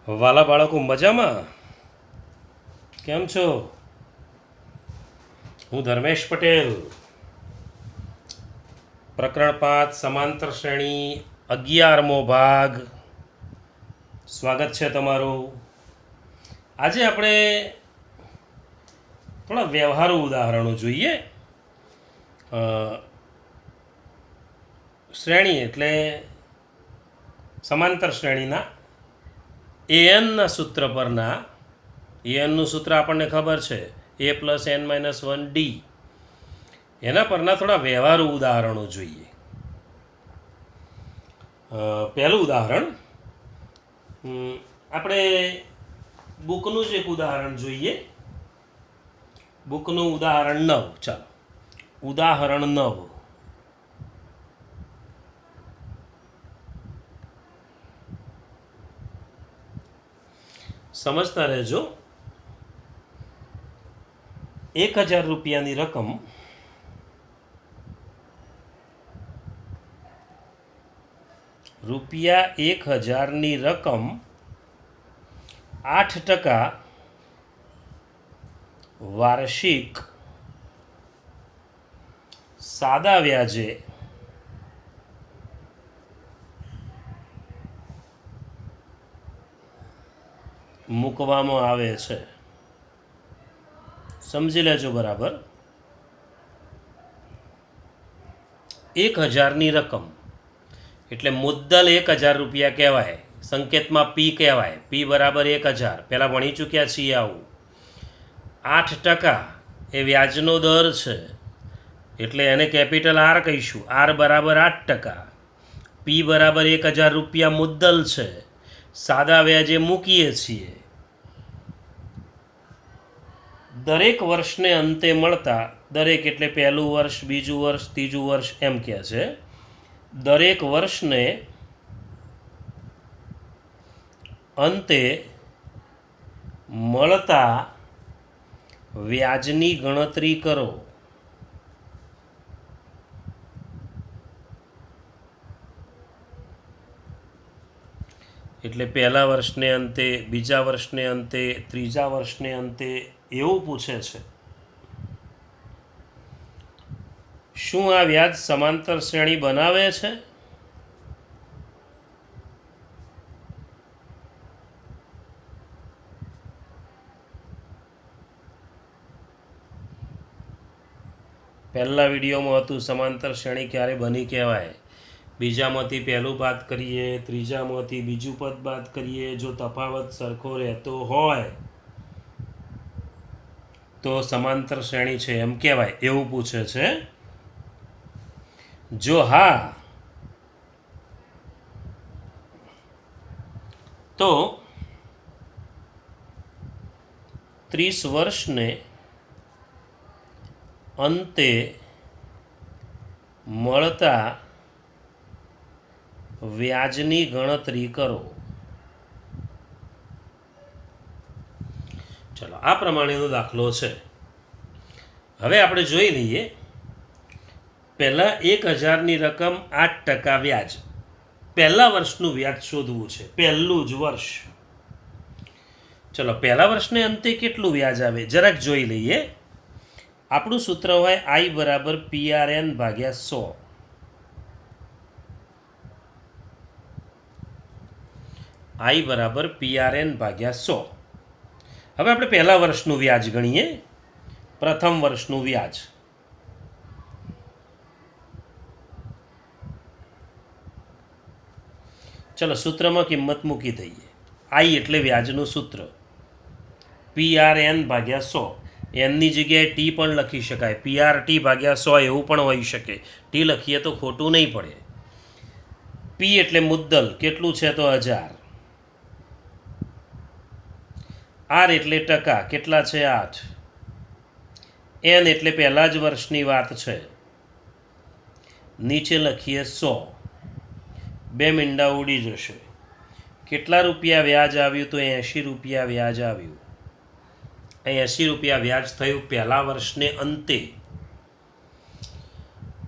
વાલા બાળકો મજામાં? કેમ છો? હું ધર્મેશ પટેલ. પ્રકરણ 5 સમાંતર શ્રેણી 11મો ભાગ. સ્વાગત છે તમારું. આજે આપણે થોડા વ્યવહારુ ઉદાહરણો જોઈએ. શ્રેણી એટલે સમાંતર શ્રેણીના એનના સૂત્ર પરના એનનું સૂત્ર આપણને ખબર છે, a+n-1d. એના પરના થોડા વ્યવહારુ ઉદાહરણો જોઈએ. પહેલું ઉદાહરણ આપણે બુકનું જ એક ઉદાહરણ જોઈએ. બુકનું ઉદાહરણ 9. ચાલો, ઉદાહરણ 9. સમજતા રહેજો. 1000 રૂપિયાની રકમ ₹1000ની રકમ 8% વાર્ષિક સાદા વ્યાજે મૂકવામાં આવે છે. સમજી લેજો બરાબર. 1000ની રકમ એટલે મુદ્દલ 1000 રૂપિયા કહેવાય. સંકેતમાં પી કહેવાય. પી બરાબર 1000. પહેલાં ભણી ચૂક્યા છીએ આવું. 8% એ વ્યાજનો દર છે એટલે એને કેપિટલ આર કહીશું. આર બરાબર 8%. પી બરાબર 1000 રૂપિયા મુદ્દલ છે. સાદા વ્યાજે મૂકીએ છીએ. દરેક વર્ષને અંતે મળતા, દરેક એટલે પહેલું વર્ષ, બીજું વર્ષ, ત્રીજું વર્ષ એમ કહે છે. દરેક વર્ષને અંતે મળતા વ્યાજની ગણતરી કરો. એટલે પહેલા વર્ષને અંતે, બીજા વર્ષને અંતે, ત્રીજા વર્ષને અંતે એવું પૂછે છે. શું આ વ્યાજ સમાંતર શ્રેણી બનાવે છે? પહેલા વિડીયોમાં હતું સમાંતર શ્રેણી ક્યારે બની કહેવાય. બીજામાંથી પહેલું બાદ કરીએ, ત્રીજામાંથી બીજું પદ બાદ કરીએ. જો તફાવત સરખો રહેતો હોય તો સમાંતર શ્રેણી છે એમ કહેવાય, એવું પૂછે છે. જો હા તો 30 વર્ષને અંતે મળતા વ્યાજની ગણતરી કરો. ચલો, આ પ્રમાણેનો દાખલો છે. હવે આપણે જોઈ લઈએ. પહેલાં 1000ની રકમ 8% વ્યાજ. પહેલા વર્ષનું વ્યાજ શોધવું છે, પહેલું જ વર્ષ. ચલો, પહેલા વર્ષને અંતે કેટલું વ્યાજ આવે જરાક જોઈ લઈએ. આપણું સૂત્ર હોય I બરાબર PRN/100. I બરાબર PRN/100. હવે આપણે પહેલા વર્ષનું વ્યાજ ગણીએ. પ્રથમ વર્ષનું વ્યાજ. ચલો, સૂત્રમાં કિંમત મૂકી દઈએ. I એટલે વ્યાજનું સૂત્ર. PRN/100. એનની જગ્યાએ ટી પણ લખી શકાય. PRT/100 એવું પણ હોઈ શકે. ટી લખીએ તો ખોટું નહીં પડે. પી એટલે મુદ્દલ, કેટલું છે તો 1000. આર એટલે ટકા, કેટલા છે 8. એન એટલે પહેલા જ વર્ષની વાત છે. નીચે લખીએ 100. 2 મીંડા ઉડી જશે. કેટલા રૂપિયા વ્યાજ આવ્યું તો 80 રૂપિયા વ્યાજ આવ્યું. 80 રૂપિયા વ્યાજ થયું પહેલા વર્ષને અંતે.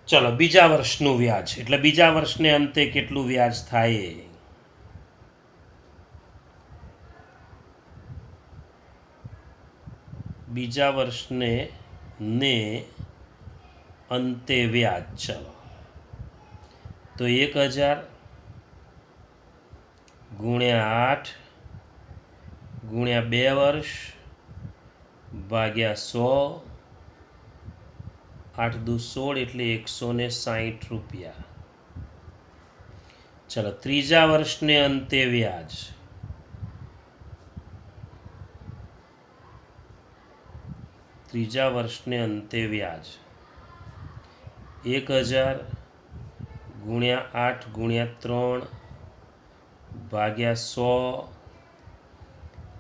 ચલો, બીજા વર્ષનું વ્યાજ એટલે બીજા વર્ષને અંતે કેટલું વ્યાજ થાય. બીજા વર્ષને ને અંતે વ્યાજ. ચલો તો 1000 ગુણ્યા 8 ગુણ્યા 2 વર્ષ ભાગ્યા 100, 8 દુ 16 એટલે 160 રૂપિયા. ચલો ત્રીજા વર્ષને અંતે વ્યાજ. ત્રીજા વર્ષને અંતે વ્યાજ 1000 ગુણ્યા 8 ગુણ્યા 3 ભાગ્યા 100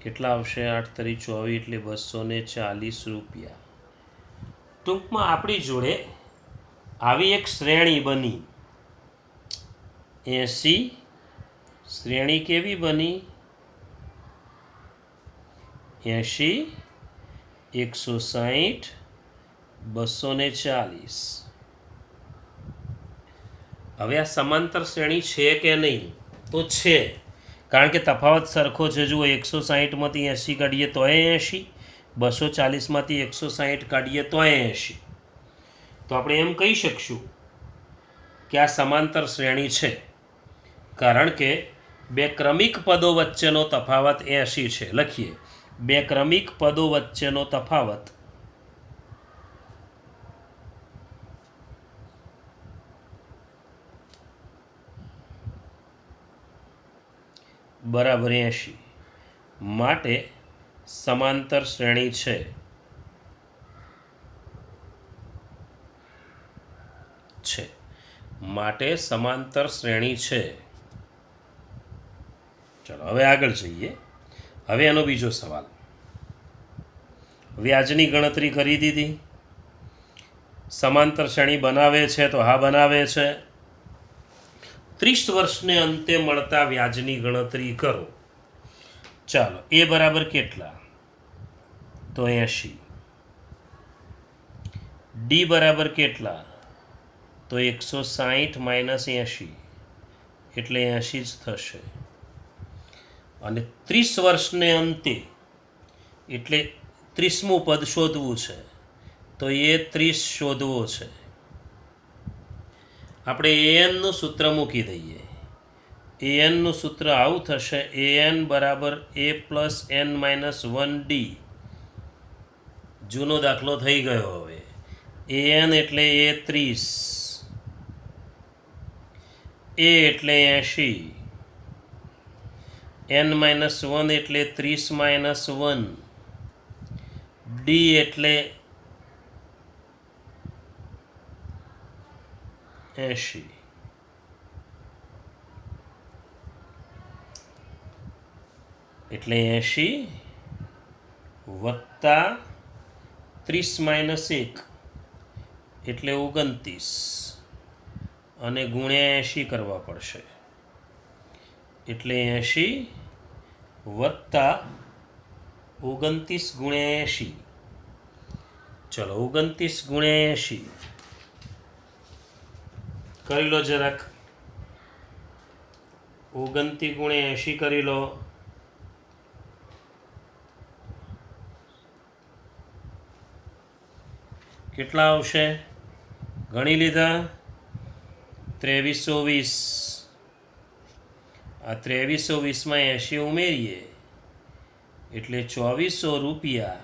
કેટલા આવશે? 8 તરી 24 એટલે 240 રૂપિયા. ટૂંકમાં આપણી જોડે આવી એક શ્રેણી બની 80. શ્રેણી કેવી બની? 80, 160, 240. હવે આ સમાંતર શ્રેણી છે કે નહીં? તો છે, કારણ કે તફાવત સરખો છે. જુઓ 160માંથી 80 કાઢીએ તોય 80, 240માંથી 160 કાઢીએ તોય 80. તો આપણે એમ કહી શકશું કે આ સમાંતર શ્રેણી છે, કારણ કે બે ક્રમિક પદો વચ્ચેનો તફાવત 80 છે. લખીએ, બે ક્રમિક પદો વચ્ચેનો તફાવત બરાબર 80. માટે સમાંતર શ્રેણી છે. માટે સમાંતર શ્રેણી છે. ચલો હવે આગળ જઈએ. હવે એનો બીજો સવાલ. વ્યાજની ગણતરી કરી દીધી. સમાંતર શ્રેણી બનાવે છે તો હા બનાવે છે. 30 વર્ષને અંતે મળતા વ્યાજની ગણતરી કરો. ચાલો એ બરાબર કેટલા? તો 80. ડી બરાબર કેટલા? તો 160 માઇનસ 80 એટલે 80 જ થશે. અને 30 વર્ષને અંતે એટલે 30મું પદ શોધવું છે, તો એ 30 શોધવો છે. આપણે એનનું સૂત્ર મૂકી દઈએ. એનનું સૂત્ર આવું થશે: એન બરાબર a plus n minus 1d. જૂનો દાખલો થઈ ગયો. હવે એન એટલે એ 30, એ એટલે 80, n માઇનસ 1 એટલે 30 માઇનસ 1, ડી એટલે 80. એટલે 80 વત્તા 30 માઇનસ 1 એટલે 29 અને ગુણ્યા 80 કરવા પડશે. એટલે 80 વત્તા 29 ગુણ્યા 80. ચલો 29 ગુણ્યા 80 કરી લો જરાક. 29 ગુણ્યા 80 કરી લો. કેટલા આવશે? ગણી લીધા? 2320. આ 2320માં 80 ઉમેરીએ એટલે 2400 રૂપિયા.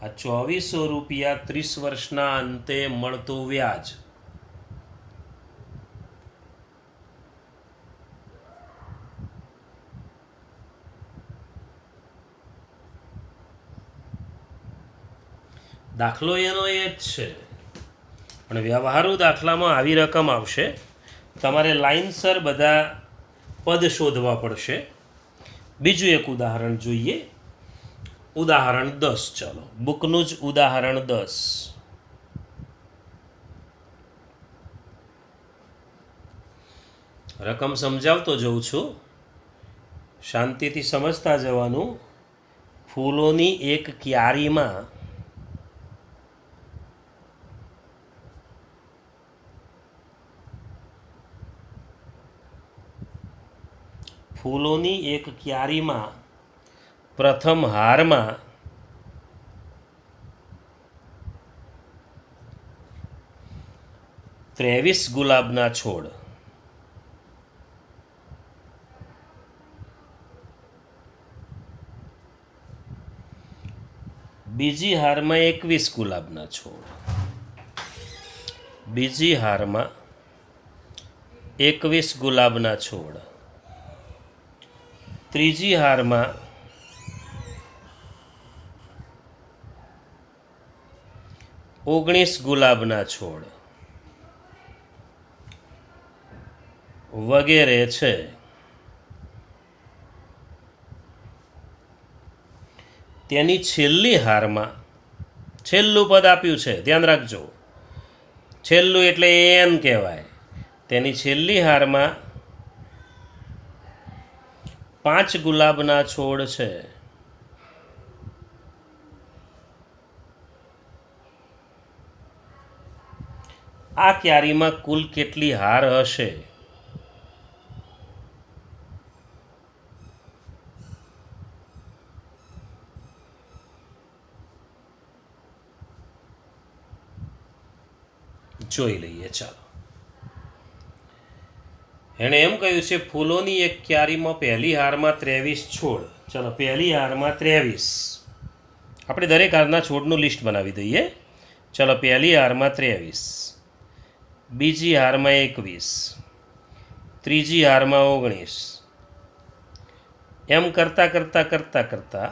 આ 2400 રૂપિયા 30 વર્ષના અંતે મળતું વ્યાજ. દાખલો એનો એ જ છે, પણ વ્યવહારુ દાખલામાં આવી રકમ આવશે. તમારે લાઇનસર બધા પદ શોધવા પડશે. બીજું એક ઉદાહરણ જોઈએ. ઉદાહરણ 10. ચાલો બુકનું જ ઉદાહરણ 10. રકમ સમજાવતો જઉં છું, શાંતિથી સમજતા જવાનું. ફૂલોની એક ક્યારીમાં પ્રથમ હારમાં 23 ગુલાબના છોડ, બીજી હારમાં 21 ગુલાબના છોડ, બીજી હારમાં 21 ગુલાબના છોડ, ત્રીજી હારમાં 19 ગુલાબના છોડ વગેરે છે. તેની છેલ્લી હારમાં છેલ્લું પદ આપ્યું છે, ધ્યાન રાખજો, છેલ્લું એટલે એન કહેવાય. તેની છેલ્લી હારમાં 5 ગુલાબના છોડ છે. આ ક્યારીમાં કુલ કેટલી હાર હશે? જોઈ લઈએ. ચાલો, એણે એમ કહ્યું છે ફૂલોની એક ક્યારીમાં પહેલી હારમાં 23 છોડ. ચાલો, પહેલી હારમાં 23, આપણે દરેક હારના છોડનું લિસ્ટ બનાવી દઈએ. ચાલો, પહેલી હારમાં 23, બીજી હારમાં 21, ત્રીજી હારમાં 19, એમ કરતાં કરતાં કરતાં કરતાં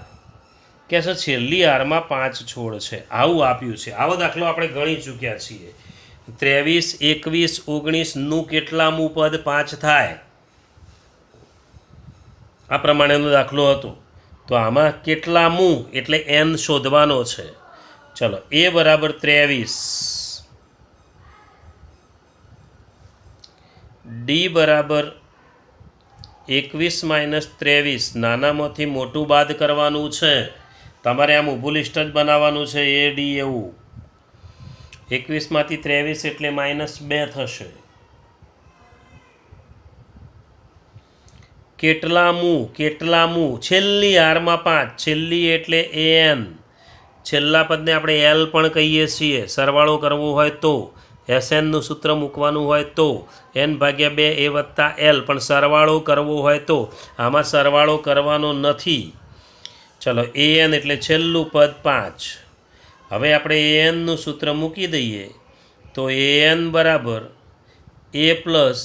કે છે છેલ્લી હારમાં 5 છોડ છે. આવું આપ્યું છે. આવો દાખલો આપણે ગણી ચૂક્યા છીએ. 23, 21, 19નું કેટલામું પદ 5 થાય? આ પ્રમાણેનો દાખલો હતો. તો આમાં કેટલામું એટલે n શોધવાનો છે. ચલો, a બરાબર 23, d બરાબર 21 માઇનસ 23, નાનામાંથી મોટું બાદ કરવાનું છે. તમારે આમ ઊભું લિસ્ટ જ બનાવવાનું છે, a d એવું. 21માંથી 23 એટલે -2 થશે. કેટલામું છેલ્લી હારમાં 5, છેલ્લી એટલે an, છેલ્લા પદને આપણે l પણ કહીએ છીએ. સરવાળો કરવો હોય તો SNનું સૂત્ર મૂકવાનું હોય તો n/2 a વત્તા l, પણ સરવાળો કરવો હોય તો આમાં સરવાળો કરવાનો નથી. ચલો, an એટલે છેલ્લું પદ 5. હવે આપણે anનું સૂત્ર મૂકી દઈએ તો an બરાબર a પ્લસ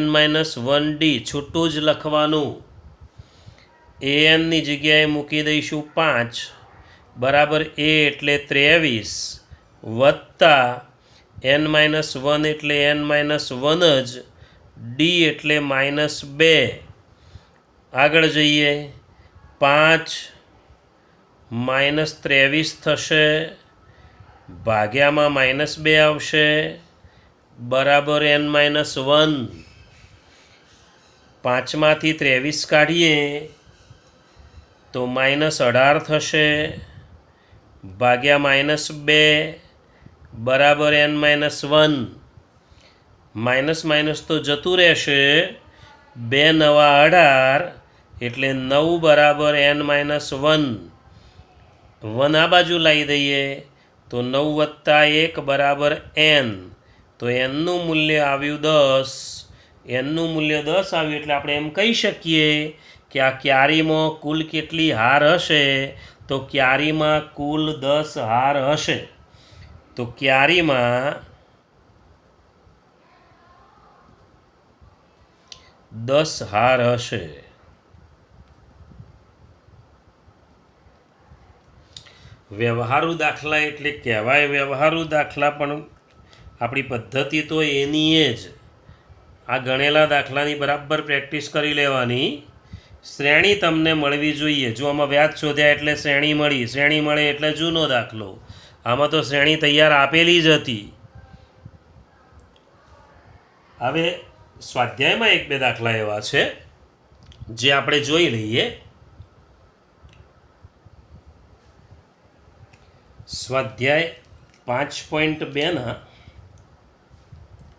n-1d, છૂટું જ લખવાનું. anની જગ્યાએ મૂકી દઈશું 5 બરાબર a એટલે 23 વત્તા n-1 એટલે n-1 જ, d એટલે -2. આગળ જઈએ, 5 -23 થશે, ભાગ્યામાં -2 આવશે, બરાબર n-1. 5માંથી 23 કાઢીએ તો -18 થશે, ભાગ્યા -2, બરાબર n-1. માઇનસ તો જતું રહેશે, 2 નવા 18 એટલે 9 બરાબર n-1. 1 આ બાજુ લાવી દઈએ તો 9 વત્તા 1 બરાબર n. તો nનું મૂલ્ય આવ્યું 10. nનું મૂલ્ય 10 આવ્યું એટલે આપણે એમ કહી શકીએ કે આ ક્યારીમાં કુલ કેટલી હાર હશે? તો ક્યારીમાં કુલ 10 હાર હશે. તો ક્યારીમાં 10 હાર હશે. વ્યવહારુ દાખલા એટલે કહેવાય વ્યવહારુ દાખલા, પણ આપણી પદ્ધતિ તો એની જ. આ ગણેલા દાખલાની બરાબર પ્રેક્ટિસ કરી લેવાની. શ્રેણી તમને મળવી જોઈએ. જો આમાં વ્યાજ શોધ્યા એટલે શ્રેણી મળી, શ્રેણી મળે એટલે જૂનો દાખલો. આમાં તો શ્રેણી તૈયાર આપેલી જ હતી. હવે સ્વાધ્યાયમાં 1-2 દાખલા એવા છે જે આપણે જોઈ લઈએ. સ્વાધ્યાય 5.2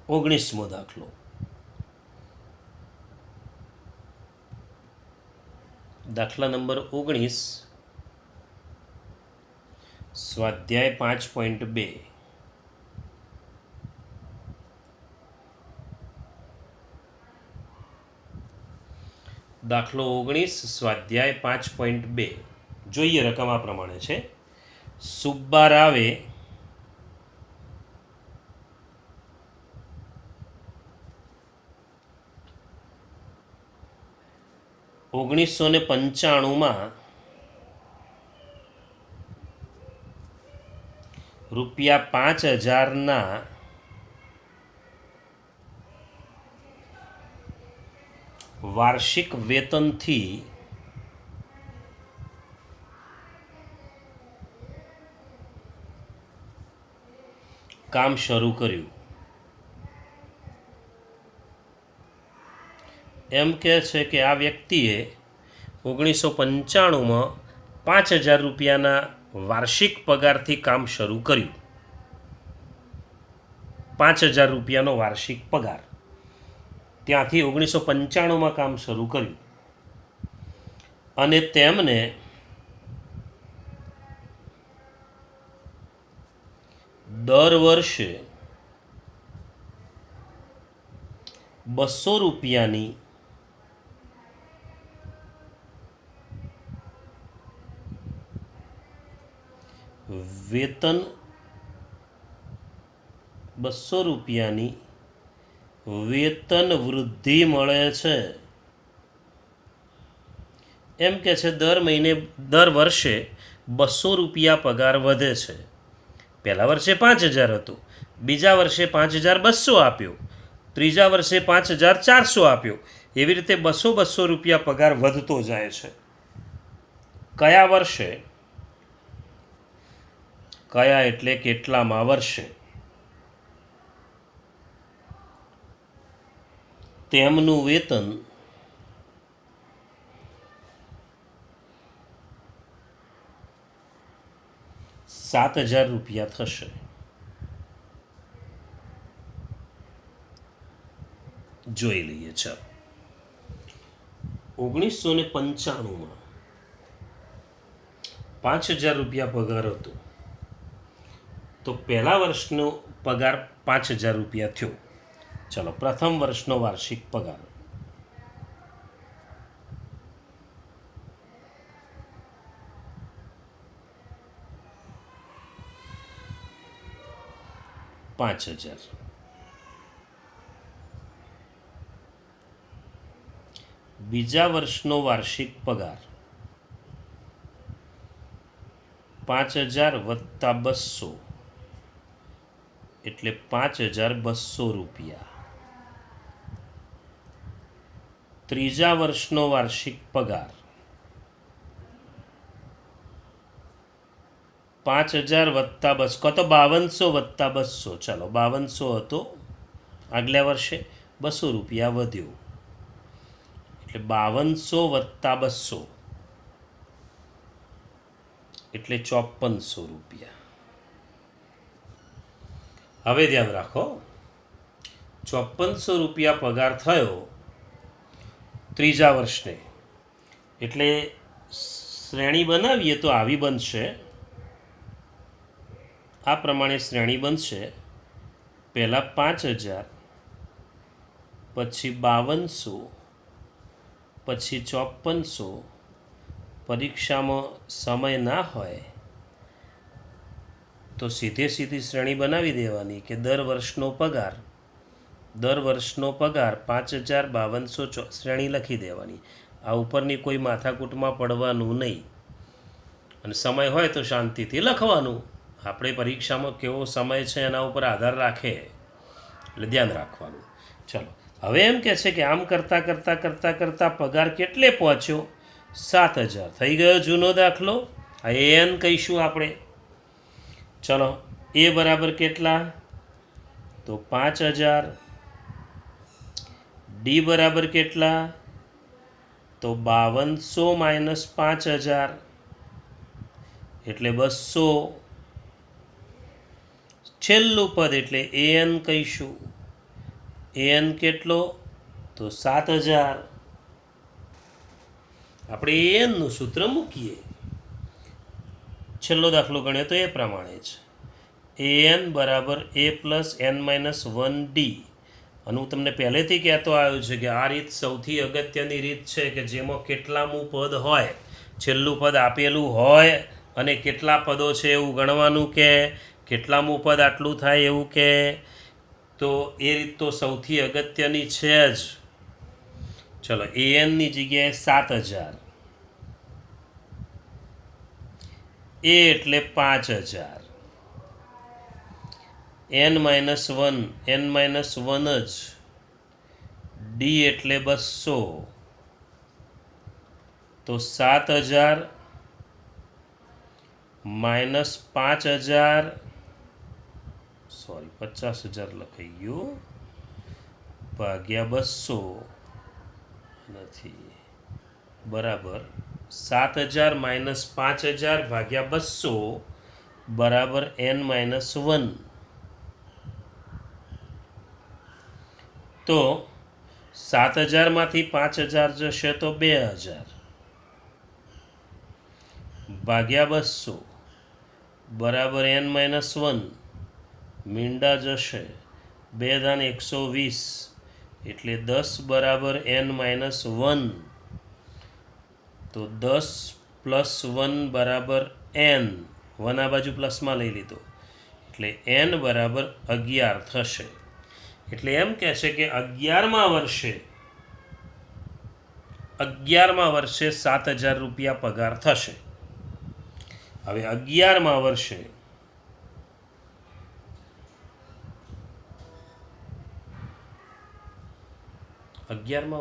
19મો દાખલો. દાખલા નંબર 19, સ્વાધ્યાય 5.2. દાખલો 19 સ્વાધ્યાય 5.2 જોઈએ રકમ આ પ્રમાણે છે. સુબ્બારાવે ₹1995 ₹5000 વાર્ષિક વેતનથી કામ શરૂ કર્યું. એમ કહે છે કે આ વ્યક્તિએ 1995માં ₹5000 વાર્ષિક પગારથી કામ શરૂ કર્યું. ₹5000 વાર્ષિક પગાર, ત્યાંથી 1995માં કામ શરૂ કર્યું અને તેમને દર વર્ષે ₹200 વેતન વેતન વૃદ્ધિ મળે છે. એમ કે છે દર વર્ષે ₹200 પગાર વધે છે. પહેલા વર્ષે 5000 હતું, બીજા વર્ષે 5200 આપ્યો, ત્રીજા વર્ષે 5400 આપ્યો. એવી રીતે ₹200 પગાર વધતો જાય છે. કયા વર્ષે? કયા એટલે કેટલામાં વર્ષે? તેમનું વેતન ₹7000 થશે. જોઈ લઈએ. ચાલો, 1995માં ₹5000 પગાર હતો, તો પહેલા વર્ષનો પગાર ₹5000 થયો. ચલો, પ્રથમ વર્ષનો વાર્ષિક પગાર ₹5000. બીજા વર્ષનો વાર્ષિક પગાર 5000 + 200 એટલે ₹5200. ત્રીજા વર્ષનો વાર્ષિક પગાર 5000 + 200, કતો 5200 + 200. ચાલો, 5200 હતો આગલા વર્ષે, ₹200 વધ્યો એટલે 5200 + 200 એટલે ₹5400. હવે ધ્યાન રાખો, ₹5400 પગાર થયો ત્રીજા વર્ષને, એટલે શ્રેણી બનાવીએ તો આવી બનશે, આ પ્રમાણે શ્રેણી બનશે. પહેલાં 5000, પછી 5200, પછી 5400. પરીક્ષામાં સમય ના હોય તો સીધી શ્રેણી બનાવી દેવાની કે દર વર્ષનો પગાર 5000, 5200, શ્રેણી લખી દેવાની. આ ઉપરની કોઈ માથાકૂટમાં પડવાનું નહીં, અને સમય હોય તો શાંતિથી લખવાનું. આપણે પરીક્ષામાં કેવો સમય છે એના ઉપર આધાર રાખે, એટલે ધ્યાન રાખવાનું. ચલો, હવે એમ કહે છે કે આમ કરતાં પગાર કેટલે પહોંચ્યો? 7000. થઈ ગયો જૂનો દાખલો. આ એન કહીશું આપણે. ચલો, એ બરાબર કેટલા? તો 5000. ડી બરાબર કેટલા? તો 5200 - 5000 એટલે 200. છેલ્લું પદ એટલે એન કહીશું. એન કેટલો? તો 7000. આપણે એનનું સૂત્ર મૂકીએ. છેલ્લો દાખલો ગણ્યો તો એ પ્રમાણે જ. એન = a + n - 1 ડી, અને હું તમને પહેલેથી કહેતો આવ્યો છું કે આ રીત સૌથી અગત્યની રીત છે કે જેમાં કેટલામું પદ હોય, છેલ્લું પદ આપેલું હોય અને કેટલા પદો છે એવું ગણવાનું, કે કેટલામું પદ આટલું થાય એવું, કે તો એ રીત તો સૌથી અગત્યની છે જ. ચલો, એનની જગ્યાએ 7000, એ એટલે 5000, n-1 જ, ડી એટલે 200, તો 7000 માઇનસ 5000, સોરી 50000 લખાઈ ગયું, ભાગ્યા 200 નથી, બરાબર 7000 માઇનસ 5000 ભાગ્યા 200 બરાબર n-1. તો 7000માંથી 5000 જશે તો 2000 ભાગ્યા 200 બરાબર n-1. મીંડા જશે 2 દાન 120 એટલે 10 બરાબર n-1. તો 10 પ્લસ 1 બરાબર n, 1 આ બાજુ પ્લસમાં લઈ લીધો એટલે n બરાબર 11 થશે. એટલે એમ કહે છે કે 11મા વર્ષે 7000 રૂપિયા પગાર થશે. હવે 11મા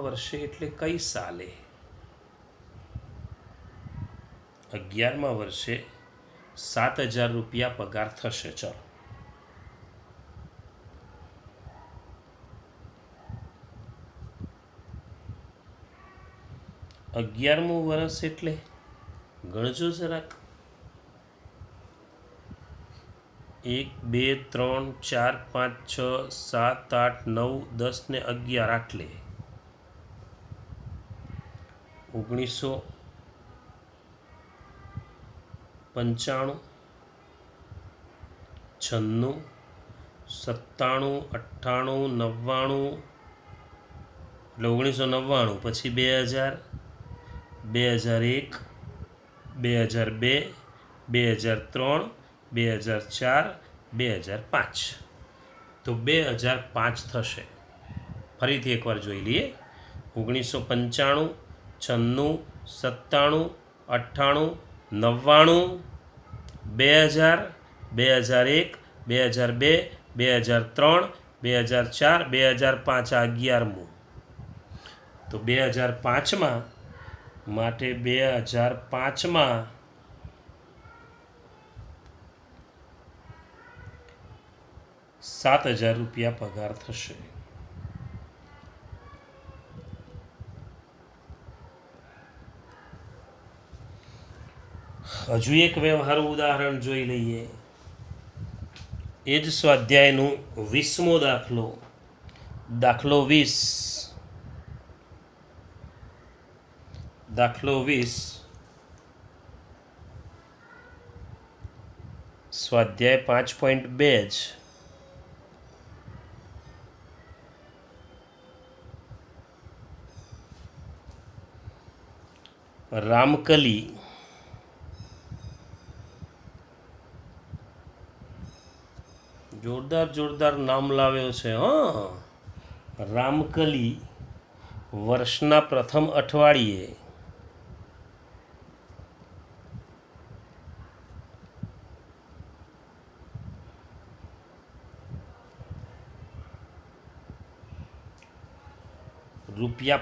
વર્ષે એટલે કઈ સાલે? 11મા વર્ષે 7000 રૂપિયા પગાર થશે. ચલો, અગિયારમું વર્ષ એટલે ગણજો જરાક. 1 2 3 4 5 6 7 8 9 10 ને 11 આટલે 1995 96 97 98 99 એટલે 1999, પછી 2000 2001 2002 2003 2004 2005, તો 2005 થશે. ફરીથી એકવાર જોઈ લઈએ. 1995 96 97 98 99 2000 2001 2002 2003 2004 2005 આ 11મું. તો 2005માં માટે 2005માં 7000 રૂપિયા પગાર થશે. હજુ એક વ્યવહારુ ઉદાહરણ જોઈ લઈએ. એ જ સ્વાધ્યાયનું 20મો દાખલો, દાખલો 20. દાખલો 20 સ્વાધ્યાય 5.2 જ. રામકલી જોરદાર નામ લાવ્યો છે. રામકલી વર્ષના પ્રથમ અઠવાડિયે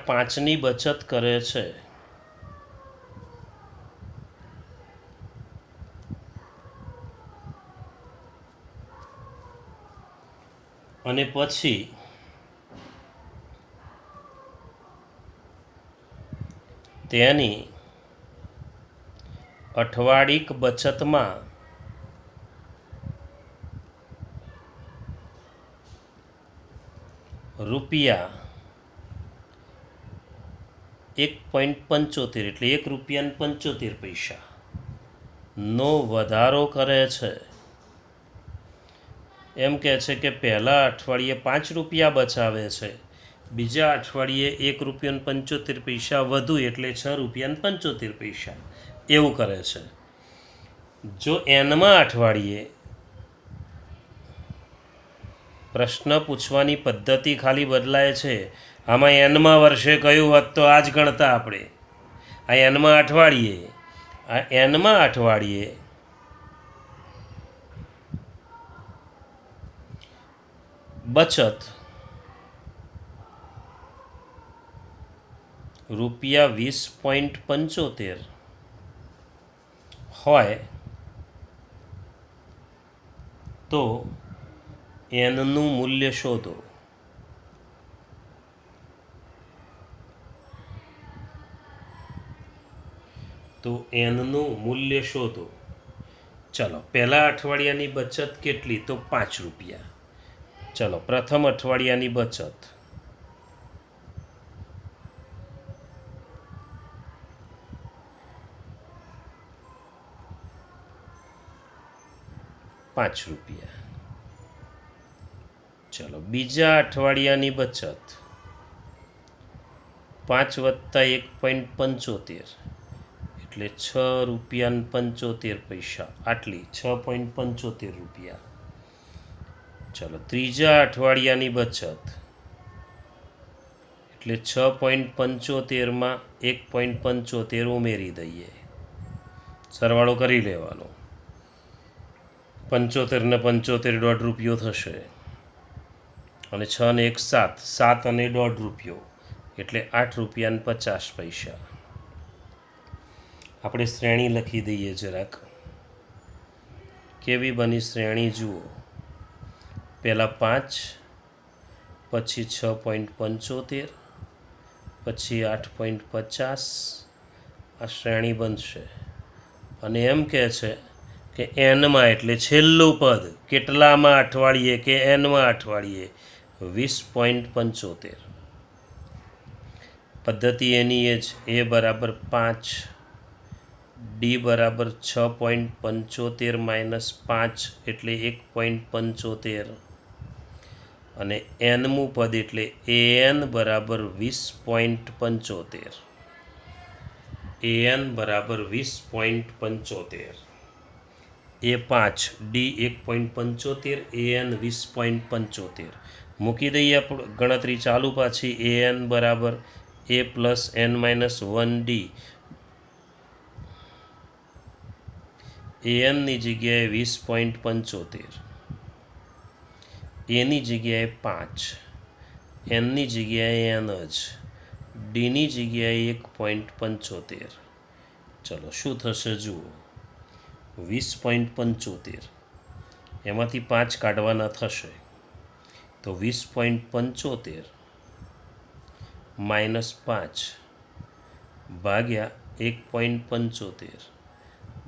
₹5ની બચત કરે છે. અને પછી તેની અઠવાડિક બચતમાં ₹1.75 એટલે ₹1.75 નો વધારો કરે છે. એમ કહે છે કે પહેલા અઠવાડિયે 5 રૂપિયા બચાવે છે, બીજા અઠવાડિયે 1 રૂપિયો 75 પૈસા વધુ એટલે 6 રૂપિયા 75 પૈસા એવું કરે છે. જો એનમાં અઠવાડિયે પ્રશ્ન પૂછવાની પદ્ધતિ ખાલી બદલાય છે. આમાં એનમાં વર્ષે કયું હોત તો આ જ ગણતા આપણે. આ એનમાં અઠવાડિયે બચત ₹20.75 હોય તો એનનું મૂલ્ય શોધો. ચલો, પહેલા અઠવાડિયાની બચત કેટલી? તો 5 રૂપિયા. ચલો, પ્રથમ અઠવાડિયાની બચત ₹5. ચલો, બીજા અઠવાડિયાની બચત 5 + 1.75 એટલે ₹6.75. આટલી 6.75 રૂપિયા. ચલો, ત્રીજા અઠવાડિયાની બચત એટલે 6.75માં 1.75 ઉમેરી દઈએ, સરવાળો કરી લેવાનો. 75 ને 75 ₹1.5 થશે, અને 6 ને 1 7, 7 અને ₹1.5 એટલે ₹8.50. આપણે શ્રેણી લખી દઈએ જરાક. કેવી બની શ્રેણી જુઓ. પહેલાં 5, પછી 6.75, પછી 8.50. આ શ્રેણી બનશે. અને એમ કહે છે કે એનમાં એટલે છેલ્લું પદ કેટલામાં અઠવાડિયે કે એનમાં અઠવાડિયે 20.75. પદ્ધતિ એની એ જ. A = 5, D = 6.75 - 5 એટલે 1.75, અને એનમું પદ એટલે AN = 20.75. AN = 20.75. A 5, D 1.75, AN 20.75. મૂકી દઈએ ગણતરી ચાલુ પાછી. AN = A + n-1D. ANની જગ્યાએ 20.75, Aની જગ્યાએ 5, Nની જગ્યાએ N જ, Dની જગ્યાએ 1.75. ચલો, શું થશે જુઓ. 20.75 એમાંથી 5 કાઢવાના થશે, તો 20.75 - 5 ભાગ્યા 1.75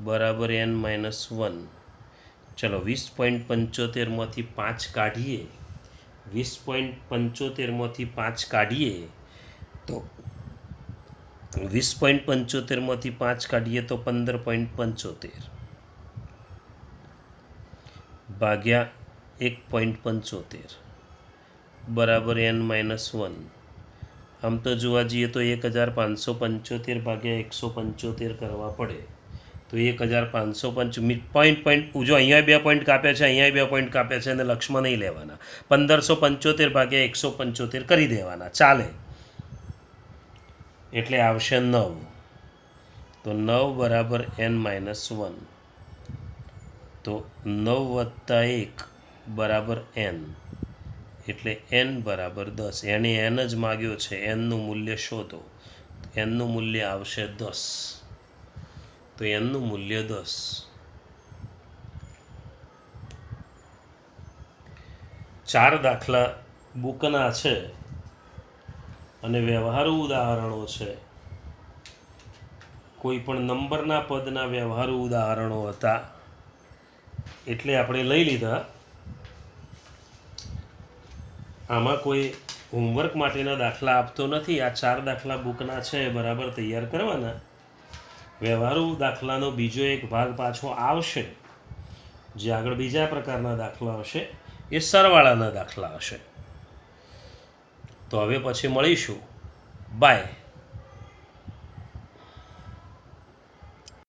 બરાબર n-1. ચલો, 20.75માંથી 5 કાઢીએ. 20.75માંથી 5 કાઢીએ તો 20.75માંથી 5 કાઢીએ તો 15.75 ભાગ્યા 1.75 બરાબર n-1. આમ તો જોવા જઈએ તો 1575 ભાગ્યા 175 કરવા પડે, તો 1575 જો અહીંયા 2 પોઈન્ટ કાપ્યા છે, અહીંયા 2 પોઈન્ટ કાપ્યા છે, અને લક્ષમાં નહીં લેવાના. 1575 ભાગ્યા 175 કરી દેવાના, ચાલે. એટલે આવશે 9. તો 9 = n-1. તો 9 + 1 = n, એટલે n = 10. એને n જ માગ્યો છે, nનું મૂલ્ય શોધો. nનું મૂલ્ય આવશે 10. તો એનનું મૂલ્ય 10. 4 દાખલા બુકના છે અને વ્યવહારુ ઉદાહરણો છે. કોઈ પણ નંબરના પદના વ્યવહારુ ઉદાહરણો હતા એટલે આપણે લઈ લીધા. આમાં કોઈ હોમવર્ક માટેના દાખલા આપતો નથી. આ 4 દાખલા બુકના છે, બરાબર તૈયાર કરવાના. વ્યવહારુ દાખલાનો બીજો એક ભાગ પાછો આવશે, જે આગળ બીજા પ્રકારના દાખલા આવશે. એ સરવાળાના દાખલા હશે. તો હવે પછી મળીશું. બાય.